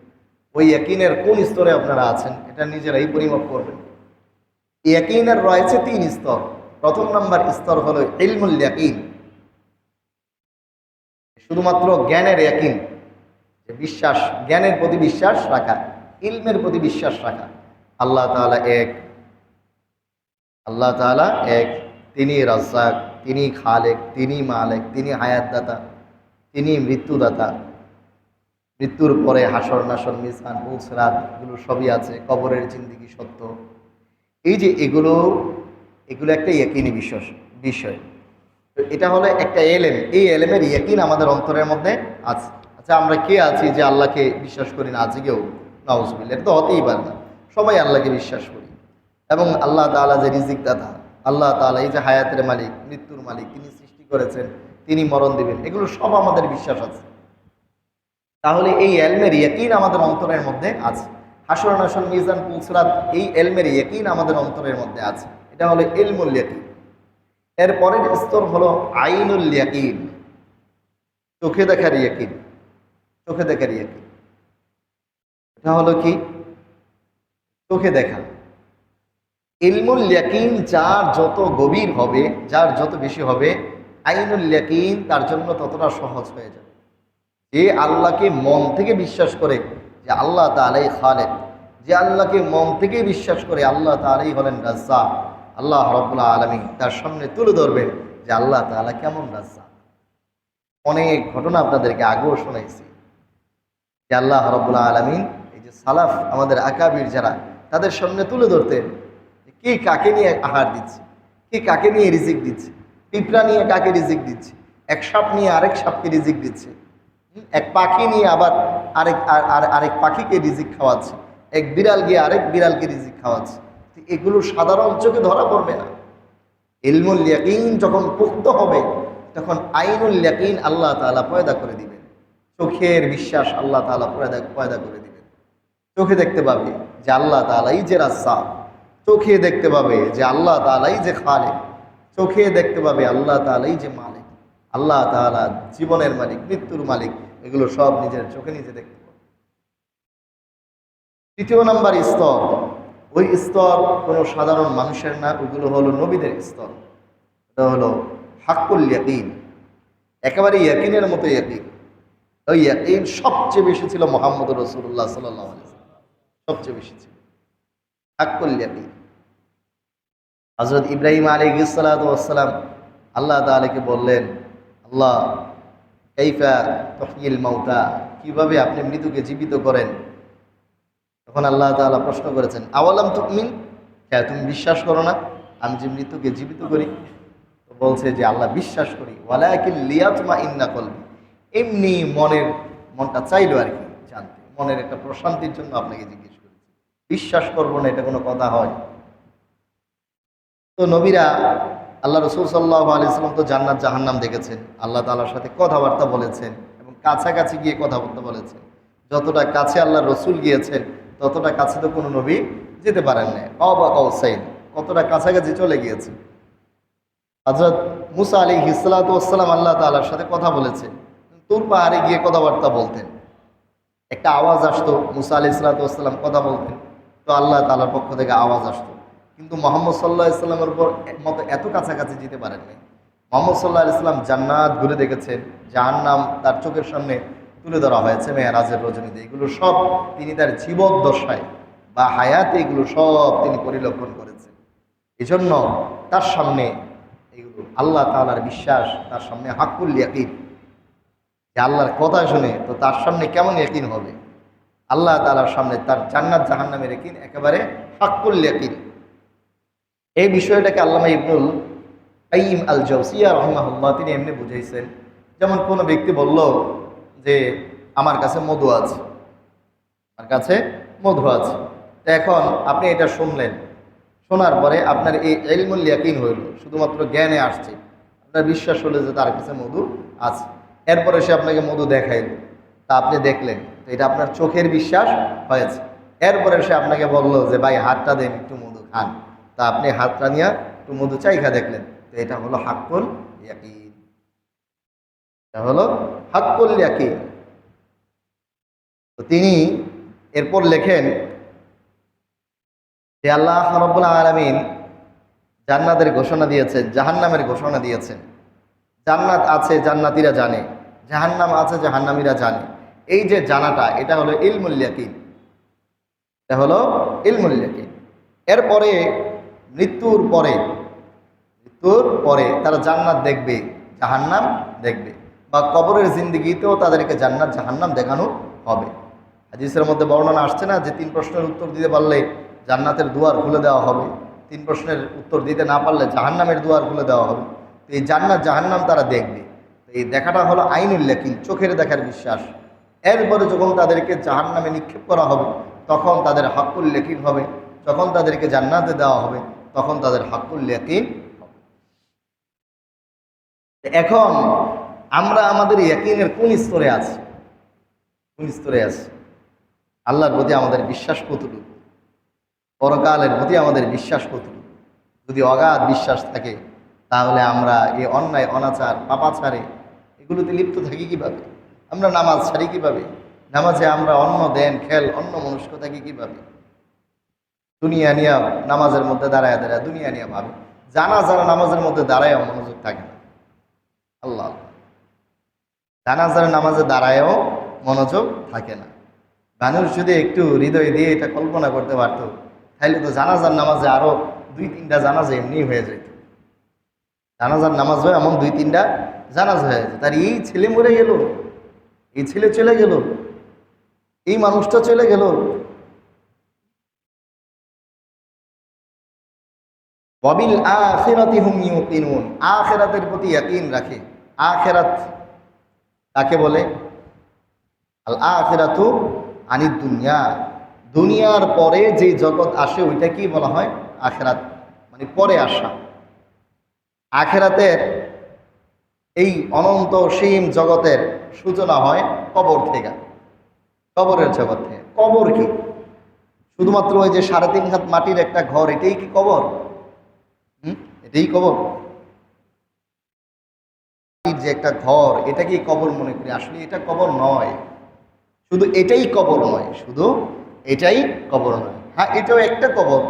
[SPEAKER 1] ওই ইয়াকিনের কোন স্তরে আপনারা আছেন এটা নিজেরাই পরিমাপ করবেন। ইয়াকিনের রয়েছে তিন স্তর। প্রথম নাম্বার স্তর হলো ইলমুল ইয়াকিন, শুধুমাত্র জ্ঞানের ইয়াকিন, যে বিশ্বাস, জ্ঞানের প্রতি বিশ্বাস রাখা, ইলমের প্রতি বিশ্বাস রাখা। আল্লাহ তাআলা এক, আল্লাহ তাআলা এক, তিনি রাজ্জাক, তিনি খালেক, তিনি মালেক, তিনি হায়াতদাতা, তিনি মৃত্যুদাতা। মৃত্যুর পরে হাসর নাসর মিজান পুলসিরাত এগুলো সবই আছে, কবরের জিন্দেগি সত্য। এই যে এগুলো এগুলো একটা ইয়াকিনি বিষয়। তো এটা হলো একটা এলেম, এই এলেমের ইয়াকিন আমাদের অন্তরের মধ্যে আছে। আচ্ছা, আমরা কে আছি যে আল্লাহকে বিশ্বাস করি না? আছে কেউ? নাউজুবিল্লাহ, এটা তো হতেই পারে না। সবাই আল্লাহকে বিশ্বাস করি এবং আল্লাহ তাআলা যে রিজিক দাতা, আল্লাহ তাআলা এই যে হায়াতের মালিক, মৃত্যুর মালিক, তিনি সৃষ্টি করেছেন, তিনি মরণ দিবেন, এগুলো সব আমাদের বিশ্বাস আছে। তাহলে এই এলমের ইয়াকিন আমাদের অন্তরের মধ্যে আছে। হাসর নাসর মিজান পুলসিরাত, এই এলমের ইয়াকিন আমাদের অন্তরের মধ্যে আছে। এটা হলো ইলমুল ইয়াকিন। এর পরের স্তর হলো আইনুল ইয়াকিন, চোখে দেখার ইয়াকিন। চোখে দেখার ইয়াকিন এটা হলো কি? চোখে দেখা। ইলমুল ইয়াকিন যার যত গভীর হবে, যার যত বেশি হবে, আইনুল ইয়াকিন তার জন্য ততটা সহজ হয়ে যাবে। যে আল্লাহকে মন থেকে বিশ্বাস করে যে আল্লাহ তাআলাই খালেক, যে আল্লাহকে মন থেকে বিশ্বাস করে আল্লাহ তাআলাই হলেন রাজ্জাক, আল্লাহ রাব্বুল আলামিন তার সামনে তুলে ধরবেন যে আল্লাহ তাআলা কেমন রাজ্জাক। অনেক ঘটনা আপনাদেরকে আগেও শোনাইছি যে আল্লাহ রাব্বুল আলামিন এই যে সালাফ, আমাদের আকাবির যারা, তাদের সামনে তুলে ধরতেন কে কাকে নিয়ে আহার দিচ্ছে, কে কাকে নিয়ে রিজিক দিচ্ছে। পিঁপড়া নিয়ে কাকে রিজিক দিচ্ছে, এক সাপ নিয়ে আরেক সাপকে রিজিক দিচ্ছে, এক পাখি নিয়ে আবার আরেক পাখিকে রিজিক খাওয়াচ্ছে, এক বিড়াল গিয়ে আরেক বিড়ালকে রিজিক খাওয়াচ্ছে। এগুলো সাধারণ চোখে ধরা পড়বে না। ইলমুল ইয়াকিন যখন পুক্ত হবে, তখন আইনুল ইয়াকিন আল্লাহ তাআলা পয়দা করে দিবেন। চোখের বিশ্বাস আল্লাহ তাআলা পয়দা করে দিবেন। চোখে দেখতে পাবে যে আল্লাহ তাআলাই যে রাজ্জাক, চোখে দেখতে পাবে যে আল্লাহ তাআলাই যে খালেক, চোখে দেখতে পাবে আল্লাহ তাআলাই যে মালিক, আল্লাহ তাআলা জীবনের মালিক, মৃত্যুর মালিক, এগুলো সব নিজের চোখে নিজে দেখতে পাবে। তৃতীয় নাম্বার স্তর, ওই স্তর কোনো সাধারণ মানুষের না, ওইগুলো হলো নবীদের স্তর। এটা হলো হাক্কুল ইয়াকিন, একেবারে ইয়াকিনের মতো ইয়াকিন। ওই ইয়াকিন সবচেয়ে বেশি ছিল মুহাম্মদ রাসূলুল্লাহ সাল্লাল্লাহু আলাইহি ওয়াসাল্লাম, সবচেয়ে বেশি ছিল হাক্কুল ইয়াকিন। হযরত ইব্রাহিম আলাইহিস সালাতু ওয়াস সালাম আল্লাহ তাআলাকে বললেন, আল্লাহ কাইফা তুহয়িল মাউতা, কিভাবে আপনি মৃতকে জীবিত করেন? তখন আল্লাহ তাআলা প্রশ্ন করেছেন, আওয়ালাম তুমিন, হ্যাঁ তুমি বিশ্বাস করো না আমি যে মৃতকে জীবিত করি? তো বলছে যে আল্লাহ বিশ্বাস করি, ওয়ালাকিন লিয়াতমাইন্না কলবি, এমনি মনটা চাইলো আর কি জানতে, মনের একটা প্রশান্তির জন্য আপনাকে জিজ্ঞেস করেছি। বিশ্বাস করবো না এটা কোনো কথা হয়? তো নবীরা, আল্লাহ রাসূল সাল্লাল্লাহু আলাইহি ওয়াসাল্লাম তো জান্নাত জাহান্নাম দেখেছেন, আল্লাহ তাআলার সাথে কথাবার্তা বলেছেন এবং কাছাকাছি গিয়ে কথাবার্তা বলেছেন। যতটা কাছে আল্লাহ রসুল গিয়েছেন, ততটা কাছে তো কোনো নবী যেতে পারেন না। কাবা কাউসাইন, কতটা কাছাকাছি চলে গিয়েছে। হযরত মুসা আলাইহিস সালাতু ওয়াস সালাম আল্লাহ তাআলার সাথে কথা বলেছেন, তুর পাহাড়ে গিয়ে কথাবার্তা বলতেন। একটা আওয়াজ আসতো, মুসা আলাইহিস সালাতু ওয়াস সালাম কথা বলতেন, তো আল্লাহ তাআলার পক্ষ থেকে আওয়াজ আসতো। কিন্তু মুহাম্মদ সাল্লাল্লাহু আলাইহি সাল্লামের উপর মতো এত কাছাকাছি যেতে পারেননি। মুহাম্মদ সাল্লাল্লাহু আলাইহি সাল্লাম জান্নাত ঘুরে দেখেছেন, জাহান্নাম তার চোখের সামনে তুলে ধরা হয়েছে মেরাজের রজনীতে। এগুলো সব তিনি তার জীবদ্দশায় বা হায়াতে এগুলো সব তিনি পরিলক্ষণ করেছেন। এজন্য তার সামনে এগুলো আল্লাহ তাআলার বিশ্বাস, তার সামনে হাক্কুল ইয়াকিন, যে আল্লাহর কথা শুনে তো তার সামনে কেমন ইয়াকিন হবে? আল্লাহ তাআলার সামনে তার জান্নাত জাহান্নামের ইয়াকিন একেবারে হাক্কুল ইয়াকিন। এই বিষয়টাকে আল্লামা ইবনুল কাইয়িম আল জাওজিয়া রাহিমাহুল্লাহ তিনি এমনি বুঝাইছেন, যেমন কোনো ব্যক্তি বলল যে আমার কাছে মধু আছে, আমার কাছে মধু আছে। এখন আপনি এটা শুনলেন, শোনার পরে আপনার এই ইলমুল ইয়াকিন হইল, শুধুমাত্র জ্ঞানে আসছে, আপনার বিশ্বাস হলো যে তার কাছে মধু আছে। এরপরে সে আপনাকে মধু দেখাইল, তা আপনি দেখলেন, তো এটা আপনার চোখের বিশ্বাস হয়েছে। এরপরে সে আপনাকে বলল যে ভাই হাতটা দেন, একটু মধু খান, তা আপনি হাতটা নিয়ে একটু মধু চাইখা দেখলেন, তো এটা হলো হাক্কুল ইয়াকিন, এটা হলো হাক্কুল ইয়াকিন। তো তিনি এরপর লেখেন যে আল্লাহ রাব্বুল আলামিন জান্নাতের ঘোষণা দিয়েছেন, জাহান্নামের ঘোষণা দিয়েছেন। জান্নাত আছে জান্নাতীরা জানে, জাহান্নাম আছে জাহান্নামীরা জানে। এই যে জানাটা, এটা হলো ইলমুল ইয়াকিন, এটা হলো ইলমুল ইয়াকিন। এরপরে মৃত্যুর পরে তারা জান্নাত দেখবে, জাহান্নাম দেখবে, বা কবরের জিন্দেগিতেও তাদেরকে জান্নাত জাহান্নাম দেখানো হবে। হাদিসের মধ্যে বর্ণনা আসছে না যে 3 প্রশ্নের উত্তর দিতে পারলে জান্নাতের দুয়ার খুলে দেওয়া হবে। তিন প্রশ্নের উত্তর দিতে না পারলে জাহান্নামের দুয়ার খুলে দেওয়া হবে। তো এই জান্নাত জাহান্নাম তারা দেখবে। তো এই দেখাটা হলো আইনুল ইয়াকিন, চোখের দেখার বিশ্বাস। এরপরে যখন তাদেরকে জাহান্নামে নিক্ষেপ করা হবে তখন তাদের হাক্কুল ইয়াকিন হবে। যখন তাদেরকে জান্নাতে দেওয়া হবে তখন তাদের হাক্কুল ইয়াকিন হবে। এখন আমরা আমাদের ইয়াকিনের কোন স্তরে আছি? কোন স্তরে আছি? আল্লাহর প্রতি আমাদের বিশ্বাস কতটুকু? পরকালের প্রতি আমাদের বিশ্বাস কতটুকু? যদি অগাধ বিশ্বাস থাকে তাহলে আমরা এই অন্যায় অনাচার পাপাচারে এগুলোতে লিপ্ত থাকি কিভাবে? আমরা নামাজ ছাড়ি কিভাবে? নামাজে আমরা অন্য দেন খেল অন্য মনস্ক থাকি কিভাবে? দুনিয়া নিয়ে নামাজের মধ্যে দাঁড়ায় দাঁড়ায় দুনিয়া নিয়ে ভাবে, জানা নামাজের মধ্যে দাঁড়ায়ও মনোযোগ থাকে না। আল্লাহ, জানাজার নামাজে দাঁড়ায়ও মনোযোগ থাকে না। মানুষ যদি একটু হৃদয় দিয়ে এটা কল্পনা করতে পারতো তাহলে তো জানাজার নামাজে আরো 2-3টা জানাজা এমনি হয়ে যেত। জানাজার নামাজ হয় এমন 2-3টা জানাজা হয়ে যেত। তার এই ছেলে মরে গেল, এই ছেলে চলে গেল, এই মানুষটা চলে গেল। ওয়াবিল আখিরাতি হুম ইউকিনুন, আখিরাতের প্রতি ইয়াকিন রাখে। আখিরাত কাকে বলে? আল আখিরাতু আনিদ দুনিয়া, দুনিয়ার পরে যে জগৎ আসে ওইটা কি বলা হয়? আখিরাত, মানে পরে আসা। আখিরাতের এই অনন্ত সীম জগতের সূচনা হয় কবর থেকে, কবরের জগৎ থেকে। কবর কি শুধুমাত্র ওই যে 3.5 হাত মাটির একটা ঘর এটাই কি কবর? এটাই কবর? যে একটা ঘর এটা কি কবর মনে করি? আসলে এটা কবর নয়। শুধু এটাই কবর নয়, শুধু এটাই কবর নয়। হ্যাঁ, এটাও একটা কবর।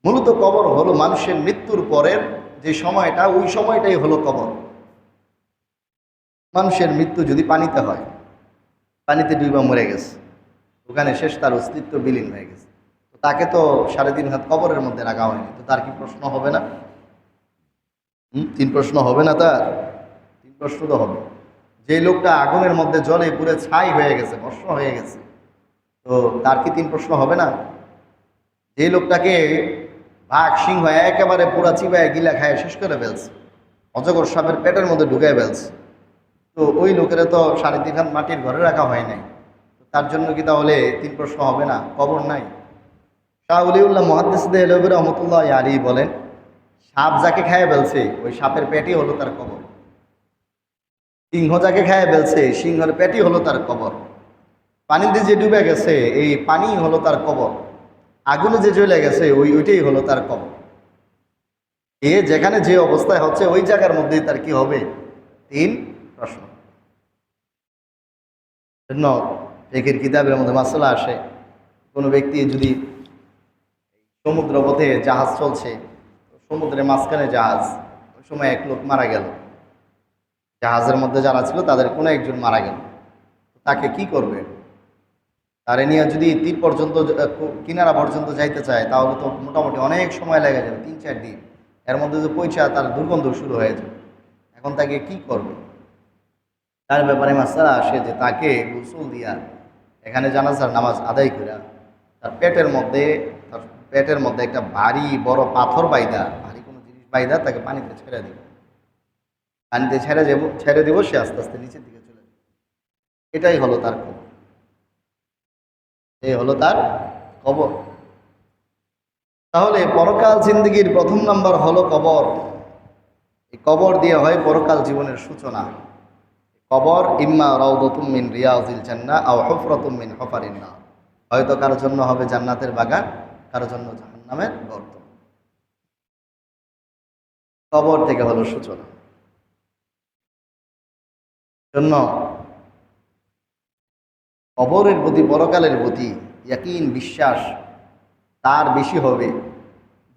[SPEAKER 1] মূলত কবর হলো মানুষের মৃত্যুর পরের যে সময়টা, ওই সময়টাই হলো কবর। মানুষের মৃত্যু যদি পানিতে হয়, পানিতে ডুইবা মরে গেছে, ওখানে শেষ, তার অস্তিত্ব বিলীন হয়ে গেছে, তো তাকে তো 3.5 হাত কবরের মধ্যে রাখা হয়নি, তো তার কি প্রশ্ন হবে না? 3 প্রশ্ন হবে না? তার 3 প্রশ্ন তো হবে। যে লোকটা আগুনের মধ্যে জলে পুরে ছাই হয়ে গেছে, ভস্ম হয়ে গেছে, তো তার কি 3 প্রশ্ন হবে না? যে লোকটাকে বাঘ সিংহ একেবারে পুরা চিবায় গিলা খায় শেষ করে ফেলছে, অজগর সাপের পেটের মধ্যে ঢুকায় ফেলছে, তো ওই লোকেরা তো 3.5 হাত মাটির ঘরে রাখা হয় নাই, তার জন্য কি তাহলে 3 প্রশ্ন হবে না? কবর নাই? শাহ ওলিউল্লাহ মুহাদ্দিস দেহলভী রহমতুল্লাহ আলাইহি বলেন, সাপ যাকে খায় ফেলছে ওই সাপের পেটই হলো তার কবর। সিংহ যাকে খায় ফেলছে সিংহের পেটই হলো তার কবর। পানিতে যে ডুবে গেছে এই পানি হলো তার কবর। আগুনে যে জ্বলে গেছে ওইটাই হলো তার কবর। এ যেখানে যে অবস্থায় হচ্ছে ওই জায়গার মধ্যেই তার কি হবে? 3 প্রশ্ন। জন্য ফিকহের কিতাবের মধ্যে মাসলা আসে, কোনো ব্যক্তি যদি সমুদ্র পথে জাহাজ চলছে, সমুদ্রের মাঝখানে জাহাজ, ওই সময় এক লোক মারা গেল, জাহাজের মধ্যে যারা ছিল তাদের কোনো একজন মারা গেল, তাকে কি করবে? তারে নিয়ে যদি তীর পর্যন্ত কিনারা পর্যন্ত যাইতে চায় তাহলে তো মোটামুটি অনেক সময় লেগে যাবে, 3-4 দিন। এর মধ্যে যে পৌঁছা তার দুর্গন্ধ শুরু হয়ে যাবে। এখন তাকে কি করবে? তার ব্যাপারে মাসালা আসে যে তাকে গোসল দিয়া এখানে জানাজার নামাজ আদায় করে তার পেটের মধ্যে একটা ভারী বড় পাথর বাইদা, ভারী কোনো জিনিস বাইদা তাকে পানিতে ছেড়ে দিব। পানিতে ছেড়ে দেবো, সে আস্তে আস্তে নিচের দিকে চলে যাবে। এটাই হলো তার কবর। এই হলো তার কবর। তাহলে পরকাল জিন্দগির প্রথম নাম্বার হলো কবর। এই কবর দিয়ে হয় পরকাল জীবনের সূচনা। কবর ইম্মা রাউদাতুম মিন রিয়াজিল জান্নাহ আও হুফরাতুম মিন হুফারিন নার, হয়তো কারোর জন্য হবে জান্নাতের বাগান, কারোর জন্য জাহান্নামের গর্ত। কবর থেকে হলো সূচনা। জন্য কবরের প্রতি, পরকালের প্রতি ইয়াকিন বিশ্বাস তার বেশি হবে।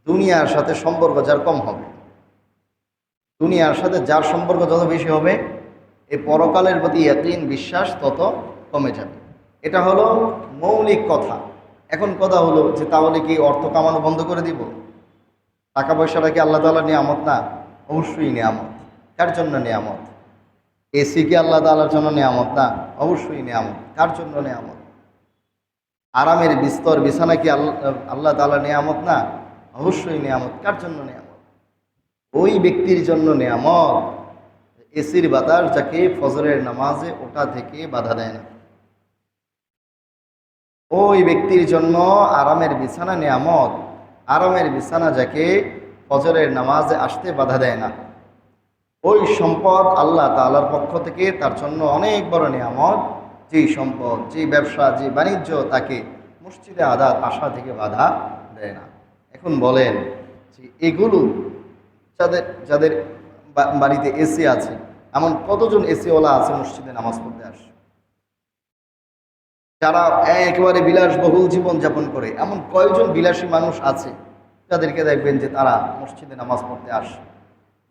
[SPEAKER 1] দুনিয়ার সাথে সম্পর্ক যার কম হবে, দুনিয়ার সাথে যার সম্পর্ক যত বেশি হবে, এই পরকালের প্রতি ইয়াকিন বিশ্বাস তত কমে যাবে। এটা হলো মৌলিক কথা। এখন কথা হলো যে তাহলে কি অর্থ কামানো বন্ধ করে দিব? টাকা পয়সাটা কি আল্লাহ তাআলার নিয়ামত না? অবশ্যই নিয়ামত। কার জন্য নিয়ামত? এসি কি আল্লাহ তাআলার জন্য নিয়ামত না? অবশ্যই নিয়ামত। কার জন্য নিয়ামত? আরামের বিস্তর বিছানা কি আল্লাহ তাআলার নিয়ামত না? অবশ্যই নিয়ামত। কার জন্য নিয়ামত? ওই ব্যক্তির জন্য নিয়ামত এসির বাতাস যাকে ফজরের নামাজে ওটা থেকে বাধা দেয় না। ওই ব্যক্তির জন্য আরামের বিছানা নিয়ামত, আরামের বিছানা যাকে ফজরের নামাজে আসতে বাধা দেয় না। ওই সম্পদ আল্লাহ তাআলার পক্ষ থেকে তার জন্য অনেক বড় নিয়ামত। যেই সম্পদ, যেই ব্যবসা, যে বাণিজ্য তাকে মসজিদে আসা থেকে বাধা দেয় না। এখন বলেন যে এগুলো যাদের যাদের বাড়িতে এসি আছে, এমন কতজন এসিওয়ালা আছে মসজিদে নামাজ পড়তে আসে? যারা একেবারে বিলাসবহুল জীবনযাপন করে, এমন কয়জন বিলাসী মানুষ আছে যাদেরকে দেখবেন যে তারা মসজিদে নামাজ পড়তে আসে?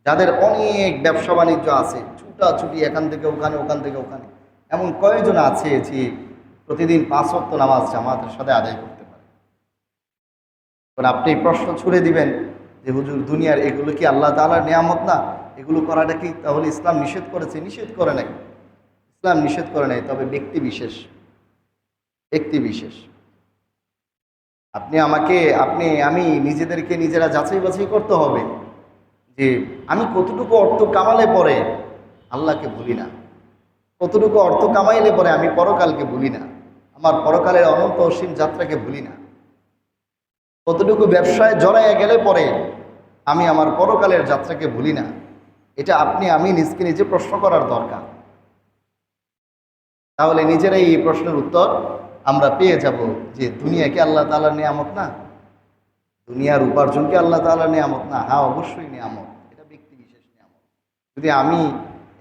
[SPEAKER 1] যাদের অনেক ব্যবসা বাণিজ্য আছে, ছুটাছুটি এখান থেকে ওখানে, ওখান থেকে ওখানে, এমন কয়জন আছে যে প্রতিদিন 5 ওয়াক্ত নামাজ জামাতের সাথে আদায় করতে পারে? আপনি প্রশ্ন ছুড়ে দিবেন যে হুজুর দুনিয়ার এগুলো কি আল্লাহ তাআলার নিয়ামত না? এগুলো করাটা কি তাহলে ইসলাম নিষেধ করেছে? নিষেধ করে নাই, ইসলাম নিষেধ করে নাই, তবে ব্যক্তি বিশেষ, ব্যক্তি বিশেষ। আমি নিজেদেরকে নিজেরা যাচাই বাছাই করতে হবে যে আমি কতটুকু অর্থ কামালে পরে আল্লাহকে ভুলি না, কতটুকু অর্থ কামাইলে পরে আমি পরকালকে ভুলি না, আমার পরকালের অনন্ত অসীম যাত্রাকে ভুলি না, কতটুকু ব্যবসায় জড়াইয়া গেলে পরে আমি আমার পরকালের যাত্রাকে ভুলি না। এটা আমি নিজকে নিজে প্রশ্ন করার দরকার। তাহলে নিজেরাই এই প্রশ্নের উত্তর আমরা পেয়ে যাব যে দুনিয়া কি আল্লাহ তাআলার নিয়ামত না? দুনিয়ার উপার্জন কি আল্লাহ তাআলার নিয়ামত না? হ্যাঁ, অবশ্যই নিয়ামত। এটা ব্যক্তি বিশেষ নিয়ামত। যদি আমি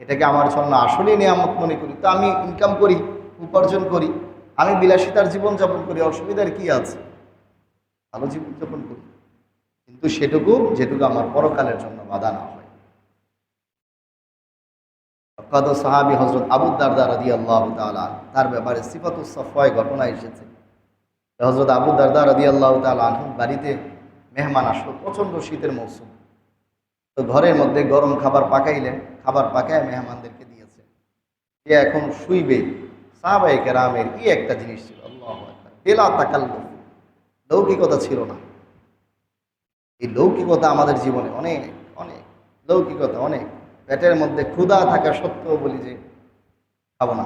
[SPEAKER 1] এটাকে আমার জন্য আসলেই নিয়ামত মনে করি, তো আমি ইনকাম করি, উপার্জন করি, আমি বিলাসিতার জীবনযাপন করি, অসুবিধার কি আছে? ভালো জীবনযাপন করি, কিন্তু যেটুকু আমার পরকালের জন্য বাধা না হয়। কত সাহাবী হযরত আবু দারদা রাদিয়াল্লাহু তাআলা, তার ব্যাপারে সিফাতুস সাফওয়ায় ঘটনা এসেছে। হযরত আবু দারদা রাদিয়াল্লাহু তাআলা আনহু বাড়িতে মেহমান আসলো, প্রচণ্ড শীতের মৌসুম। তো ঘরের মধ্যে গরম খাবার পাকাইলেন, খাবার পাকায় মেহমানদেরকে দিয়েছে। এ এখন শুইবে। সাহাবায়ে কেরামের একটা জিনিস ছিল, আল্লাহু আকবার, বেলা তাকাল্লুফ, লৌকিকতা ছিল না। এই লৌকিকতা আমাদের জীবনে অনেক অনেক লৌকিকতা অনেক। পেটের মধ্যে ক্ষুধা থাকা সত্ত্বেও বলি যে খাবো না,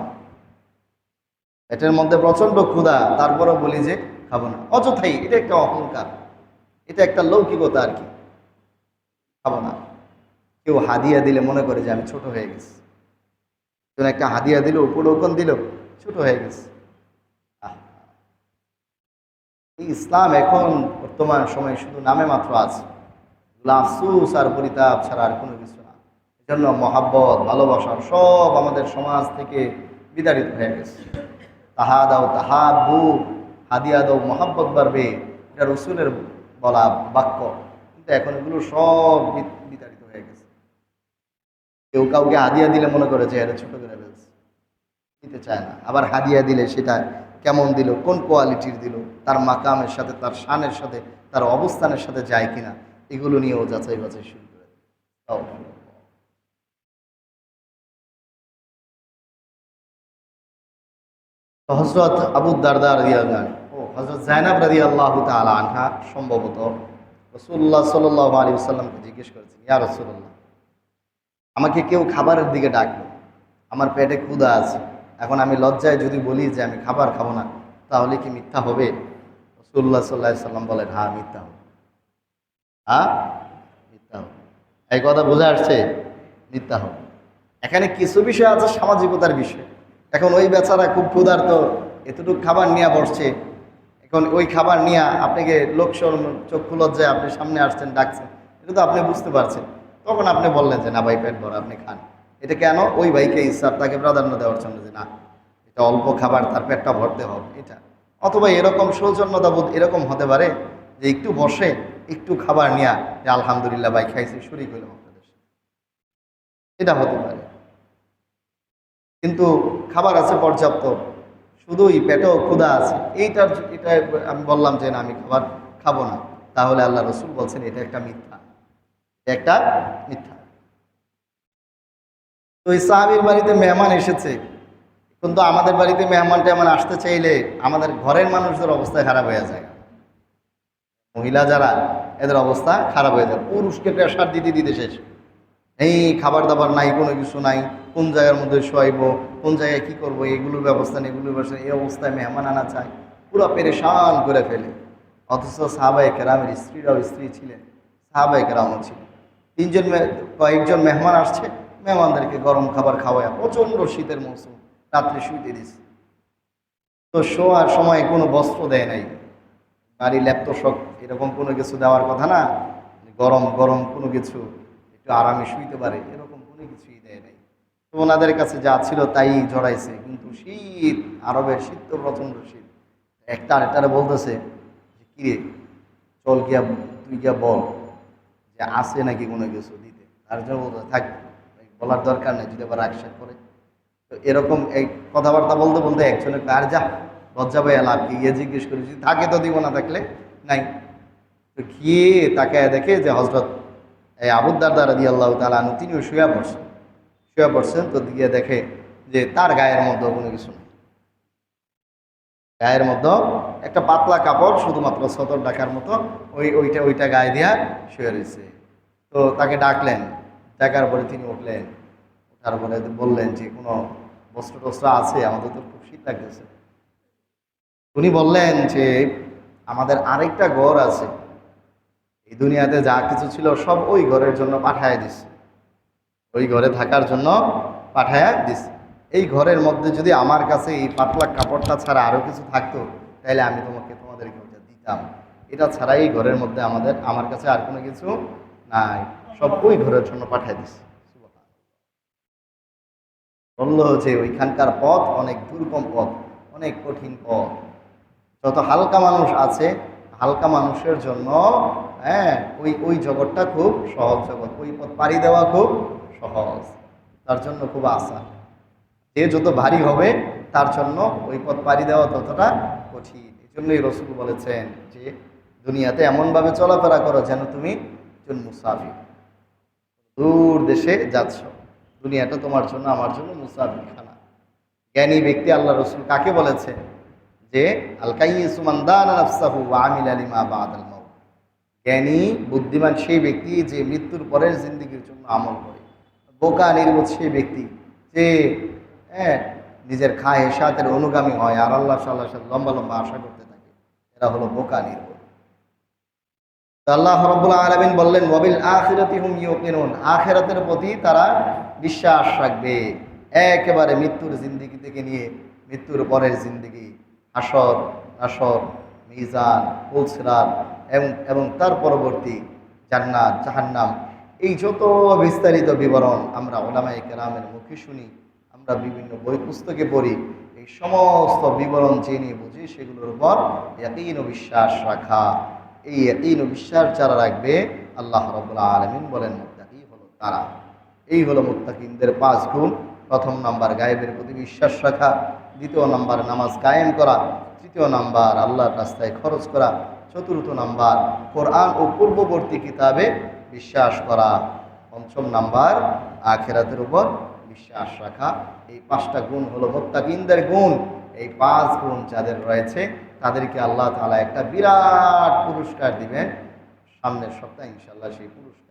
[SPEAKER 1] পেটের মধ্যে প্রচণ্ড ক্ষুধা, তারপরেও বলি যে খাবো না, অযথাই। এটা একটা অহংকার, এটা একটা লৌকিকতা আর কি। খাবো না। কেউ হাদিয়া দিলে মনে করে যে আমি ছোট হয়ে গেছি, কেউ একটা হাদিয়া দিল, উপঢৌকন দিল, ছোট হয়ে গেছে। এই ইসলাম এখন বর্তমান সময়ে শুধু নামে মাত্র আছে, আফসোস আর পরিতাপ ছাড়া আর কোনো কিছু না। এজন্য মহাব্বত, ভালোবাসা সব আমাদের সমাজ থেকে বিতাড়িত হয়ে গেছে। তাহা দাও তাহাব্বু, হাদিয়া দাও মহাব্বত বাড়বে, এটা রসুলের বলা বাক্য, কিন্তু এখন এগুলো সব বিতাড়িত হয়ে গেছে। কেউ কাউকে হাদিয়া দিলে মনে করে যে এটা ছোট করে ফেলছে, দিতে চায় না। আবার হাদিয়া দিলে সেটা কেমন দিল, কোন কোয়ালিটির দিল, তার মাকামের সাথে, তার শানের সাথে, তার অবস্থানের সাথে যায় কিনা, এগুলো নিয়েও যাচাই বাছাই শুরু করে। হযরত আবু দারদা রাদিয়াল্লাহু আনহু, হযরত যায়েনব রাদিয়াল্লাহু তাআলা আনহা সম্ভবত রাসূলুল্লাহ সাল্লাল্লাহু আলাইহি ওয়াসাল্লামকে জিজ্ঞেস করেছেন, ইয়া রাসূলুল্লাহ, আমাকে কেউ খাবারের দিকে ডাকলো, আমার পেটে ক্ষুধা আছে, এখন আমি লজ্জায় যদি বলি যে আমি খাবার খাবো না, তাহলে কি মিথ্যা হবে? রাসূলুল্লাহ সাল্লাল্লাহু আলাইহি ওয়াসাল্লাম বলেন, হ্যাঁ মিথ্যা হবে, হ্যাঁ মিথ্যা হবে। এই কথা বোঝা আসছে? মিথ্যা হবে। এখানে কিছু বিষয় আছে সামাজিকতার বিষয়। এখন ওই বেচারা খুব ক্ষুধার্ত, এতটুকু খাবার নিয়ে বসছে, এখন ওই খাবার নিয়ে আপনাকে লোকশরম, চক্ষু লজ্জায় আপনি সামনে আসছেন, ডাকছেন, এটা তো আপনি বুঝতে পারছেন। তখন আপনি বললেন যে না ভাই, পেট ভরা, আপনি খান। এটা কেন? ওই ভাইকে ইচ্ছার, তাকে প্রাধান্য দেওয়ার জন্য, যে না এটা অল্প খাবার, তার পেটটা ভরতে হবে এটা। অথবা এরকম সৌজন্যতা বোধ এরকম হতে পারে যে একটু বসে একটু খাবার নিয়ে, যে আলহামদুলিল্লাহ ভাই খাইছি, শরীক হইলাম আপনাদের সাথে, এটা হতে পারে। কিন্তু খাবার আছে পর্যাপ্ত, শুধুই পেটেও ক্ষুধা আছে, এটা আমি বললাম যে না আমি খাবার খাবো না, তাহলে আল্লাহ রসুল বলছেন এটা একটা মিথ্যা, একটা মিথ্যা। তো এই সাহাবীর বাড়িতে মেহমান এসেছে, কিন্তু আমাদের বাড়িতে মেহমান টেহমান আসতে চাইলে আমাদের ঘরের মানুষদের অবস্থা খারাপ হয়ে যায়। মহিলা যারা, এদের অবস্থা খারাপ হয়ে যায়। পুরুষকে প্রেশার দিতে দিতে শেষ। এই খাবার দাবার নাই, কোনো কিছু নাই, কোন জায়গার মধ্যে শোয়াইব, কোন জায়গায় কি করব, এগুলোর ব্যবস্থা নেই, এগুলোর ব্যবস্থা নেই। এই অবস্থায় মেহমান আনা চায়, পুরো পেরেশান করে ফেলে। অথচ সাহাবায়ে কেরামের স্ত্রীরাও স্ত্রী ছিলেন, সাহাবায়ে কেরামও ছিলেন। কয়েকজন মেহমান আসছে, মেহমানদেরকে গরম খাবার খাওয়ায়, প্রচণ্ড শীতের মৌসুম, রাত্রে শুইতে দিচ্ছে। তো শোয়ার সময় কোনো বস্ত্র দেয় নাই, বাড়ি ল্যাপটপ এরকম কোনো কিছু দেওয়ার কথা না, গরম গরম কোনো কিছু একটু আরামে শুইতে পারে, এরকম কোনো কিছুই দেয় নাই। তো ওনাদের কাছে যা ছিল তাই জড়াইছে। কিন্তু শীত, আরবের শীত তো প্রচণ্ড শীত। একটা আরেকটারে বলতেছে যে কিরে, চল গিয়া তুই গিয়া বল যে আছে নাকি কোনো কিছু দিতে। তার জন্য বলতে থাক, বলার দরকার নেই, যদি আবার রাগসাগ করে। তো এরকম এই কথাবার্তা বলতে বলতে একজনের আর যা লজ্জা পাইয়া লাভ কি, গিয়ে জিজ্ঞেস করি যদি থাকে তো দিব, না থাকলে নাই। তো গিয়ে তাকে দেখে যে হজরত এই আবু দারদা রাদিয়াল্লাহু তাআলা আনহু তিনিও শুয়ে পড়ছেন। তো গিয়ে দেখে যে তার গায়ের মধ্যে কোনো কিছু নেই, গায়ের মধ্যে একটা পাতলা কাপড় শুধুমাত্র সতর ডাকার মতো, ওইটা গায়ে দিয়া শুয়ে রয়েছে। তো তাকে ডাকলেন, ডাকার পরে তিনি উঠলেন, ওঠার পরে বললেন যে কোনো বস্ত্র টস্ত্র আছে, আমাদের তো খুব শীত লাগতেছে। উনি বললেন যে আমাদের আরেকটা ঘর আছে, এই দুনিয়াতে যা কিছু ছিল সব ওই ঘরের জন্য পাঠায় দিছে, ওই ঘরে থাকার জন্য পাঠায় দিছে। এই ঘরের মধ্যে যদি আমার কাছে এই পাতলা কাপড়টা ছাড়া আরও কিছু থাকতো, তাহলে আমি তোমাদেরকে ওটা দিতাম। এটা ছাড়া এই ঘরের মধ্যে আমার কাছে আর কোনো কিছু নাই, সব ওই ঘরের জন্য পাঠায় দিছে। বললো যে ওইখানকার পথ অনেক দুর্গম পথ, অনেক কঠিন পথ। যত হালকা মানুষ আছে, হালকা মানুষের জন্য হ্যাঁ ওই জগৎটা খুব সহজ জগৎ, ওই পথ পাড়ি দেওয়া খুব সহজ, তার জন্য খুব আসান। যে যত ভারী হবে তার জন্য ওই পথ পাড়ি দেওয়া ততটা কঠিন। এই জন্যই রসুল বলেছেন যে দুনিয়াতে এমনভাবে চলাফেরা করো যেন তুমি একজন মুসাফির, দূর দেশে যাচ্ছ। দুনিয়াটা তোমার জন্য আমার জন্য মুসাফির খানা। জ্ঞানী ব্যক্তি আল্লাহ রসুল কাকে বলেছে যে আল কাইয়িসু মান দানা নাফসাহু ওয়া আমিলা লিমা বাদাল মাউত। জ্ঞানী বুদ্ধিমান সেই ব্যক্তি যে মৃত্যুর পরের জিন্দেগির জন্য আমল করে। বোকা নির্বোধ সেই ব্যক্তি যে নিজের খায় হেসাতের অনুগামী হয় আর আল্লাহ সাল্লাহ লম্বা লম্বা আশা করতে থাকে, এরা হলো বোকা নির্বোধ। আল্লাহ রাব্বুল আলামিন বললেন ওয়াবিল আখিরাতি হুম ইউকিনুন, আখিরাতের প্রতি তারা বিশ্বাস রাখবে। একেবারে মৃত্যুর জিন্দেগি থেকে নিয়ে মৃত্যুর পরের জিন্দেগি, হাসর নাসর, মিজান, কুল সিরাত এবং তার পরবর্তী জান্নাত জাহান্নাম, এই যত বিস্তারিত বিবরণ আমরা উলামায়ে কেরামের মুখে শুনি, আমরা বিভিন্ন বই পুস্তকে পড়ি, এই সমস্ত বিবরণ জেনে বুঝি সেগুলোর উপর ইয়াকিন ও বিশ্বাস রাখা। এই ইয়াকিন ও বিশ্বাস যারা রাখবে, আল্লাহ রাব্বুল আলামিন বলেন মুত্তাকি হলো তারা। এই হলো মুত্তাকিনদের 5 গুণ। প্রথম নাম্বার গায়েবের প্রতি বিশ্বাস রাখা, দ্বিতীয় নাম্বার নামাজ কায়েম করা, তৃতীয় নাম্বার আল্লাহর রাস্তায় খরচ করা, চতুর্থ নাম্বার কোরআন ও পূর্ববর্তী কিতাবে বিশ্বাস করা, পঞ্চম নাম্বার আখিরাতের উপর বিশ্বাস রাখা। এই 5টা গুণ হলো মুত্তাকিনদের গুণ। এই 5 গুণ যাদের রয়েছে তাদেরকে আল্লাহ তাআলা একটা বিরাট পুরস্কার দিবেন সামনের সপ্তাহে ইনশাআল্লাহ। সেই পুরস্কার